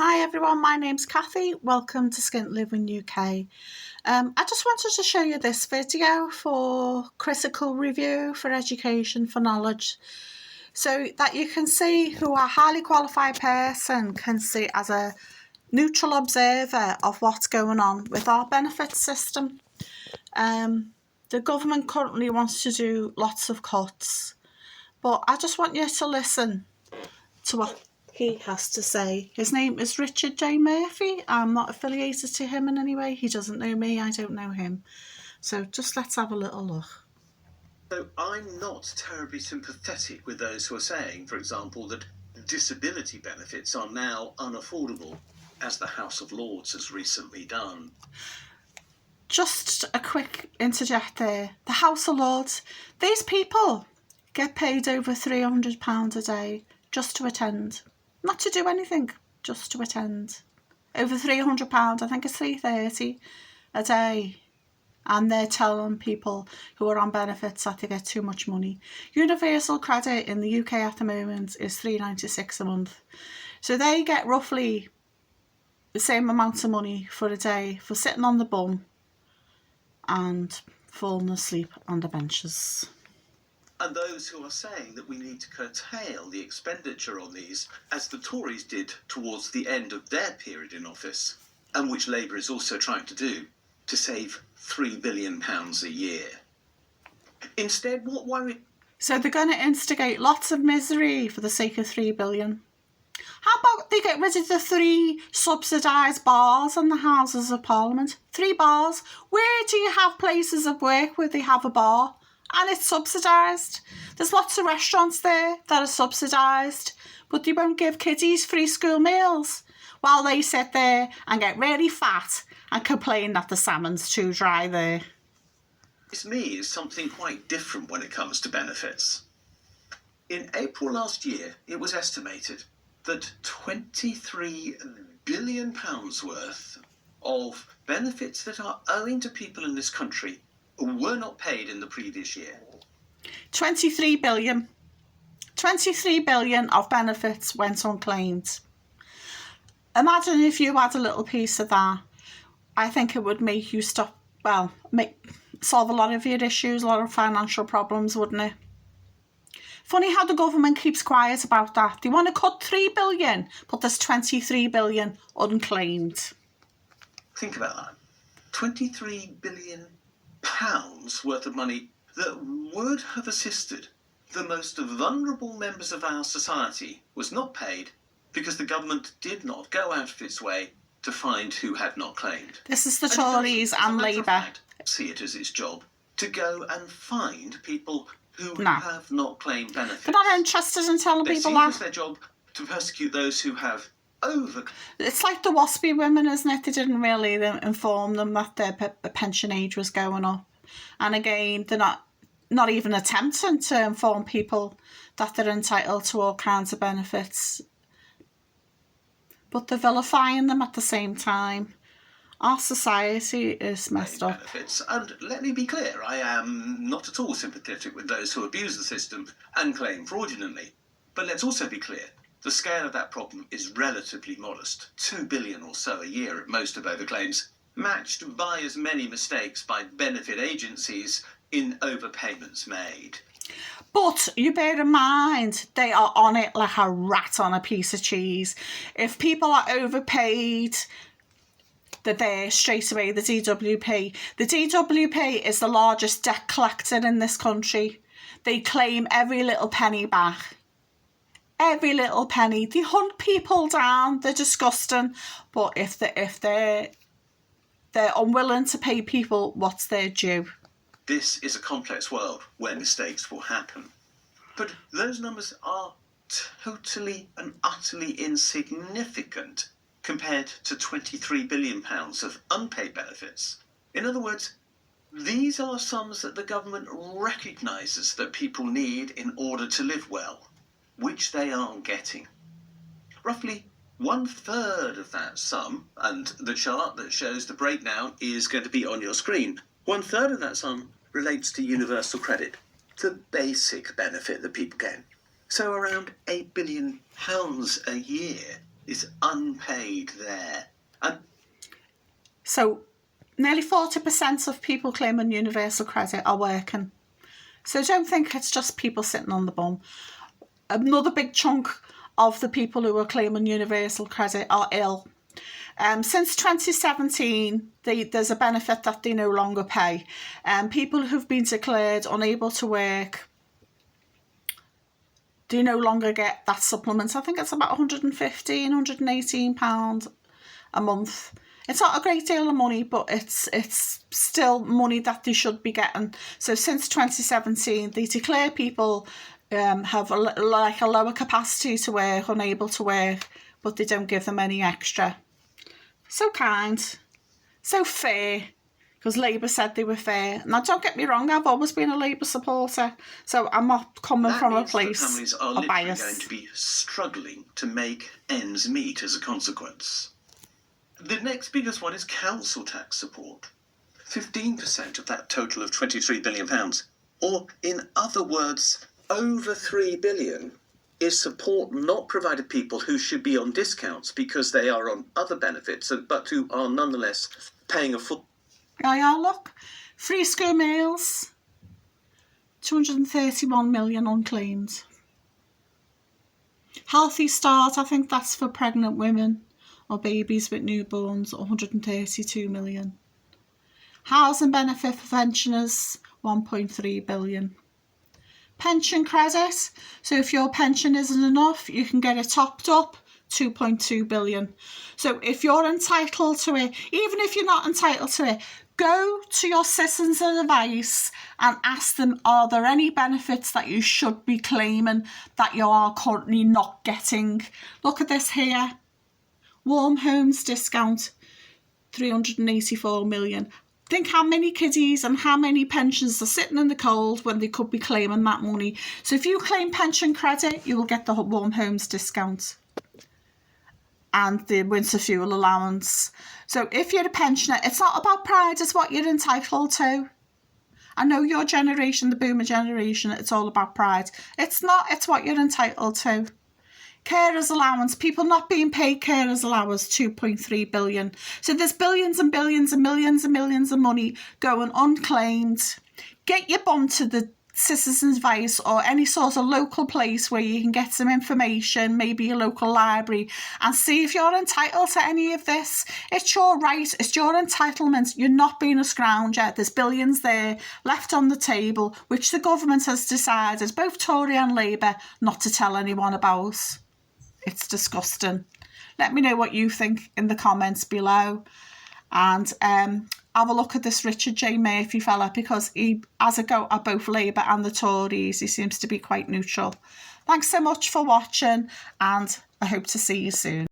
Hi everyone, my name's Cathy. Welcome to Skint Living UK. I just wanted to show you this video for critical review, for education, for knowledge, so that you can see who a highly qualified person can see as a neutral observer of what's going on with our benefits system. The government currently wants to do lots of cuts, but I just want you to listen to what he has to say. His name is Richard J. Murphy. I'm not affiliated to him in any way. He doesn't know me, I don't know him. So just let's have a little look. So I'm not terribly sympathetic with those who are saying, for example, that disability benefits are now unaffordable, as the House of Lords has recently done. Just a quick interject there. The House of Lords, these people get paid over £300 a day just to attend. Not to do anything, just to attend. Over £300, I think it's £330 a day. And they're telling people who are on benefits that they get too much money. Universal credit in the UK at the moment is £3.96 a month. So they get roughly the same amount of money for a day for sitting on the bum and falling asleep on the benches. And those who are saying that we need to curtail the expenditure on these, as the Tories did towards the end of their period in office, and which Labour is also trying to do, to save £3 billion a year. Instead, what worry... So they're going to instigate lots of misery for the sake of £3 billion. How about they get rid of the 3 subsidised bars in the Houses of Parliament? 3 bars. Where do you have places of work where they have a bar and it's subsidised? There's lots of restaurants there that are subsidised, but they won't give kiddies free school meals while they sit there and get really fat and complain that the salmon's too dry there. This me is something quite different when it comes to benefits. In April last year, it was estimated that £23 billion worth of benefits that are owing to people in this country were not paid in the previous year. 23 billion. 23 billion of benefits went unclaimed. Imagine if you had a little piece of that. I think it would make you stop, solve a lot of your issues, a lot of financial problems, wouldn't it? Funny how the government keeps quiet about that. They want to cut 3 billion, but there's 23 billion unclaimed. Think about that. £23 billion worth of money that would have assisted the most vulnerable members of our society was not paid because the government did not go out of its way to find who had not claimed. This is the Tories and Labour. See it as its job to go and find people who have not claimed benefits. They're not interested in telling people that. It's their job to persecute those who have over. It's like the WASPy women, isn't it? They didn't really inform them that their pension age was going up. And again, they're not even attempting to inform people that they're entitled to all kinds of benefits. But they're vilifying them at the same time. Our society is messed up. Benefits. And let me be clear, I am not at all sympathetic with those who abuse the system and claim fraudulently. But let's also be clear, the scale of that problem is relatively modest. 2 billion or so a year at most of overclaims, matched by as many mistakes by benefit agencies in overpayments made. But you bear in mind, they are on it like a rat on a piece of cheese. If people are overpaid, they're there straight away, the DWP. The DWP is the largest debt collector in this country. They claim every little penny back. Every little penny. They hunt people down. They're disgusting. But if they're unwilling to pay people what's their due. This is a complex world where mistakes will happen. But those numbers are totally and utterly insignificant compared to £23 billion of unpaid benefits. In other words, these are sums that the government recognises that people need in order to live well, which they aren't getting. Roughly 1/3 of that sum, and the chart that shows the breakdown is going to be on your screen, 1/3 of that sum relates to universal credit, the basic benefit that people get. So around £8 billion a year is unpaid there. And so nearly 40% of people claiming universal credit are working. So don't think it's just people sitting on the bum. Another big chunk of the people who are claiming universal credit are ill. Since 2017, there's a benefit that they no longer pay. People who've been declared unable to work, they no longer get that supplement. I think it's about £115, £118 a month. It's not a great deal of money, but it's still money that they should be getting. So since 2017, they declare people have a lower capacity to work, unable to work, but they don't give them any extra. So kind, so fair, because Labour said they were fair. Now, don't get me wrong, I've always been a Labour supporter, so I'm not coming from a place of bias. Families are literally going to be struggling to make ends meet as a consequence. The next biggest one is council tax support. 15% of that total of £23 billion, or in other words, over £3 billion, is support not provided to people who should be on discounts because they are on other benefits, but who are nonetheless paying a full... Yeah, look. Free school meals. 231 million unclaimed. Healthy Start, I think that's for pregnant women or babies with newborns, 132 million. Housing benefit for pensioners, 1.3 billion. Pension credit, so if your pension isn't enough, you can get it topped up, 2.2 billion. So if you're entitled to it, even if you're not entitled to it, go to your citizens of advice and ask them, are there any benefits that you should be claiming that you are currently not getting? Look at this here. Warm homes discount, 384 million. Think how many kiddies and how many pensions are sitting in the cold when they could be claiming that money. So if you claim pension credit, you will get the warm homes discount and the winter fuel allowance. So if you're a pensioner, it's not about pride, it's what you're entitled to. I know your generation, the boomer generation, it's all about pride. It's not, it's what you're entitled to. Carers allowance, people not being paid carers allowance, 2.3 billion. So there's billions and billions and millions and millions of money going unclaimed. Get your bum to the citizens' advice or any sort of local place where you can get some information, maybe your local library, and see if you're entitled to any of this. It's your right, it's your entitlement. You're not being a scrounger. There's billions there left on the table, which the government has decided, both Tory and Labour, not to tell anyone about. It's disgusting. Let me know what you think in the comments below. And have a look at this Richard J. Murphy fella, because he has a go at both Labour and the Tories. He seems to be quite neutral. Thanks so much for watching, and I hope to see you soon.